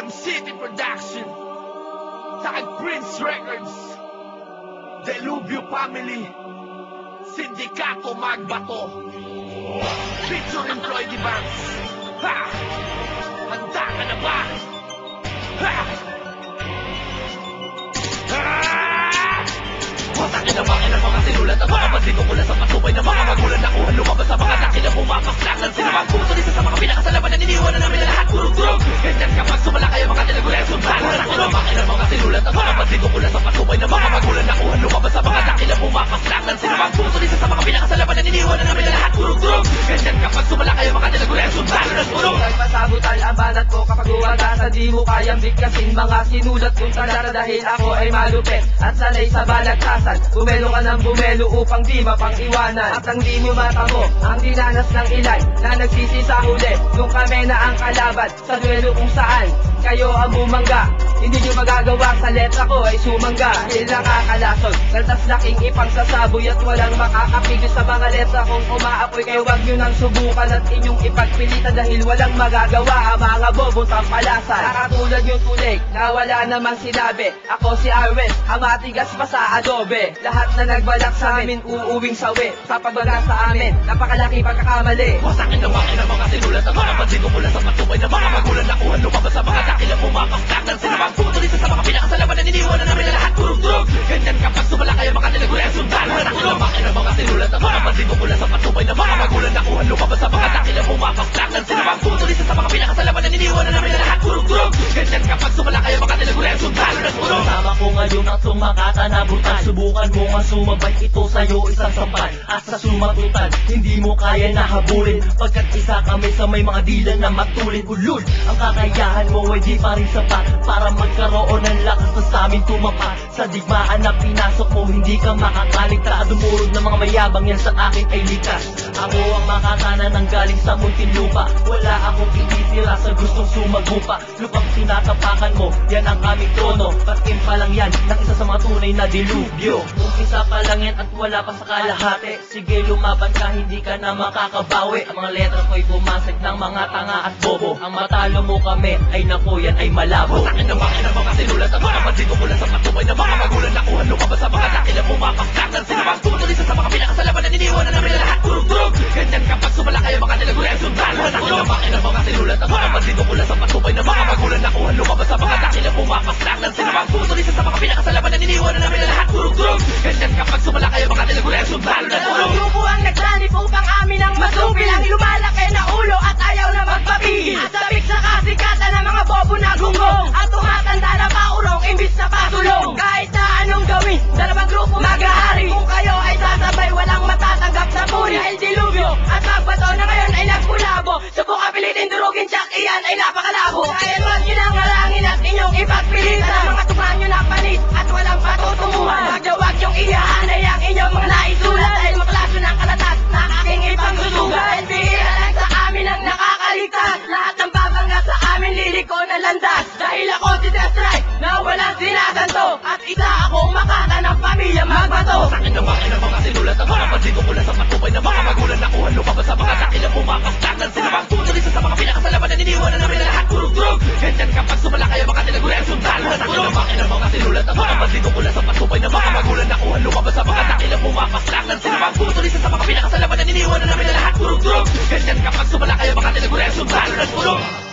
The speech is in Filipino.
MCT Production, Tag Prince Records, Delubyo Family, Sindikato Magbato, featuring Floyd Evans. Ha! Handa ka na ba? Ha! Wasakin na bakit ang mga sinulat ang mga bandigo mula sa patubay ng mga magulang na kuhan lumabas sa mga daki na pumapaslak ng sinabang puso. Isa sa mga pinakasalaman na niniwan na namin na lahat kurug-durog. Ganyan kapag sumala kayo mga tinagulay sundan. Wasakin na bakit ang mga sinulat ang mga bandigo mula sa patubay ng mga magulang na kuhan lumabas sa mga daki na pumapaslak ng sinabang puso. Isa sa mga pinakasalaman na niniwan na namin na lahat kurug-durog. Ganyan kapag sumala kayo mga tinagulay sundan. Nagpasabutan ang banat ko kapag uwagasan. Di mo kayang bigkasin mga sinulat kong tandara dahil ako ay malupit at sanay sa balagtasan. Bumelo ka ng bumelo upang di mapang-iwanan. At ang di mo matamo ang dinanas ng ilan na nagsisi sa huli nung kami na ang kalaban sa duelo kung saan kayo ang bumangga. Hindi nyo magagawa sa letra ko ay sumangga dahil nakakalason. Lantas laking ipangsasaboy at walang makakapigil sa mga letra kong umaapoy. Kayo wag nyo nang subukan at inyong ipagpilitan dahil walang magagawa ang mga bobong tampalasan. Nakatulad yung tulig na wala namang sinabi. Ako si Arwen, ang matigas pa sa adobe. Lahat na nagbalak sa amin uuwing sawi. Sa pagbaga sa amin, napakalaki pagkakamali. Wasakin na bakit ang mga sinulat ang mga bandigo mula sa patubay ng mga magulang na kuhan lumabas sa mga daki na pumapaslak ng sinabang puso. Isa sa mga pinakasalaman na niniwan na namin na lahat kurug-durog. Ganyan kapag sumala kayo mga tinagulay sundan. Wasakin na bakit ang mga sinulat ang mga bandigo mula sa patubay ng mga magulang na kuhan lumabas sa mga daki na pumapaslak ng sinabang puso. Isa sa mga pinakasalaman na niniwan na namin na lahat kurug-durog. Ganyan kapag sumala kayo mga tinagulay sundan. Kasama ko ngayon ang sumakata na brutal. Subukan mo nga sumabay, ito sa'yo isang sampal. Asa sumatutan, hindi mo kaya na habulin. Pagkat isa kami sa may mga dilan na matulin. Ulul, ang kakayahan mo ay di pa rin sapat para magkaroon ng lakas na sa amin tumapat. Sa digmaan na pinasok mo, hindi ka makakaligtas. Dumurog ng mga mayabang yan sa akin ay likas. Ako ang makakana ng galing sa Muntinlupa. Wala akong ititira sa gustong sumagupa. Lupang tinatapakan mo, yan ang aming trono. Patim pa lang yan ng isa sa mga tunay na dilubyo. Umpisa pa lang yan at wala pa sa kalahati. Sige lumaban ka, hindi ka na makakabawi. Ang mga letra ko'y bumasag ng mga tanga at bobo. Ang matalo mo kami, ay naku yan ay malabo. Wasakin na bakit ang mga sinulat ang mga bandigo mula sa patubay ng mga magulang na kuhan lumabas sa mga daki na pumapaslak ng sinabang puso. Isa sa mga pinakasalaman na niniwan na namin na lahat kurug-durog. Ganyan kapag sumala kayo mga tinagulay sundan. Wasakin na bakit ang mga sinulat ang mga bandigo mula sa patubay ng mga magulang na kuhan lumabas sa mga daki na pumapaslak ng sinabang puso. Isa sa mga pinakasalaman na niniwan na namin na lahat kurug-durog. Ganyan kapag sumala kayo mga tinagulay sundan. Dalawang grupo ang nagsanib upang amin ang masupil. Ang lumalaki na ulo at ayaw na magpapigil. At sabik sa kasikatan ng mga bobo na gunggong. At tumatanda na paurong imbis na patulong. Kahit na anong gawin, dalawang grupo maghahari. Kung kayo ay sasabay, walang matatanggap na puri. Dahil dilubyo at magbato na ngayon ay nagkulabo. Subukan pilitin durugin, tsak iyan ay napakalabo. Dahil wag nyo nang harangin at inyong ipagpilitan ang mga tukman nyo na panis at walang patutunguhan. Wag yung iyahanay ang inyong mga naisulat. Dahil maklaso ng kalatas na aking ipangsusugat. Dahil bihira lang sa amin ang nakakaligtas. Lahat ng babangga sa amin liliko na landas. Dahil ako si Death Strike na walang sinasanto. At isa akong makaka ng pamilya magbato. Wasakin na bakit ang mga sinulat ang mga bandigo mula sa patubay ng mga magulang na kuhan lumabas sa mga daki na pumapaslak ng sinabang puso. Isa sa mga pinakasalaman na niniwan na namin na lahat kurug-durog. Ganyan kapag sumala kayo mga tinagulay sundan. Wasakin na bakit ang mga sinulat ang mga bandigo mula sa patubay ng mga magulang na kuhan lumabas sa mga daki na pumapaslak ng sinabang puso. Isa sa mga pinakasalaman na niniwan na namin na lahat kurug-durog. Ganyan kapag sumala kayo mga tinagulay sundan.